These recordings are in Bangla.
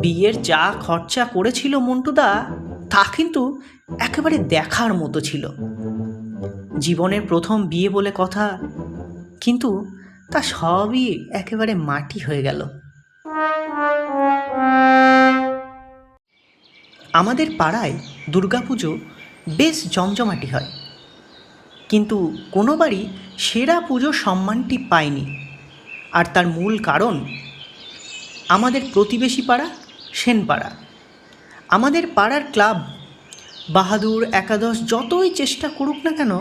বিয়ের যা খরচা করেছিল মন্টুদা, তা কিন্তু একেবারে দেখার মতো ছিল। জীবনের প্রথম বিয়ে বলে কথা, কিন্তু তা সবই একেবারে মাটি হয়ে গেল। আমাদের পাড়ায় দুর্গাপুজো বেশ জমজমাটি হয়, কিন্তু কোনোবারই সেরা পুজোর সম্মানটি পায়নি। আর তার মূল কারণ আমাদের প্রতিবেশী পাড়া সেনপাড়া। আমাদের পাড়ার ক্লাব বাহাদুর একাদশ যতই চেষ্টা করুক না কেন,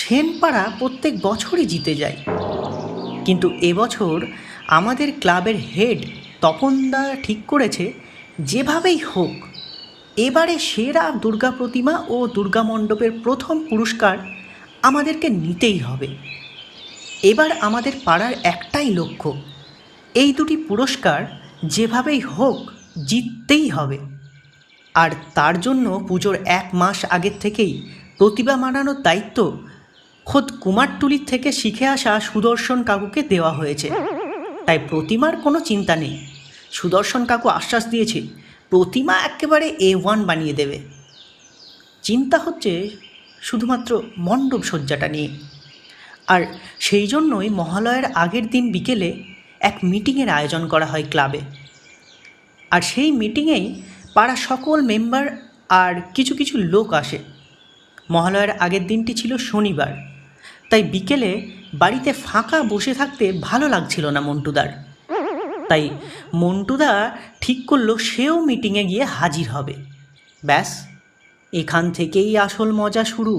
সেনপাড়া প্রত্যেক বছরই জিতে যায়। কিন্তু এবছর আমাদের ক্লাবের হেড তপনদা ঠিক করেছে যেভাবেই হোক এবারে সেরা দুর্গা প্রতিমা ও দুর্গা মণ্ডপের প্রথম পুরস্কার আমাদেরকে নিতেই হবে। এবার আমাদের পাড়ার একটাই লক্ষ্য, এই দুটি পুরস্কার যেভাবেই হোক জিততেই হবে। আর তার জন্য পুজোর 1 মাস আগের থেকেই প্রতিভা মানানোর দায়িত্ব খোদ কুমারটুলির থেকে শিখে আসা সুদর্শন কাকুকে দেওয়া হয়েছে। তাই প্রতিমার কোনো চিন্তা নেই। সুদর্শন কাকু আশ্বাস দিয়েছে প্রতিমা একেবারে A1 বানিয়ে দেবে। চিন্তা হচ্ছে শুধুমাত্র মণ্ডপ সজ্জাটা নিয়ে। আর সেই জন্যই মহালয়ার আগের দিন বিকেলে এক মিটিংয়ের আয়োজন করা হয় ক্লাবে। আর সেই মিটিংয়েই পাড়া সকল মেম্বার আর কিছু কিছু লোক আসে। মহালয়ার আগের দিনটি ছিল শনিবার, তাই বিকেলে বাড়িতে ফাঁকা বসে থাকতে ভালো লাগছিল না মন্টুদার। তাই মন্টুদা ঠিক করলো সেও মিটিংয়ে গিয়ে হাজির হবে। ব্যাস, এখান থেকেই আসল মজা শুরু।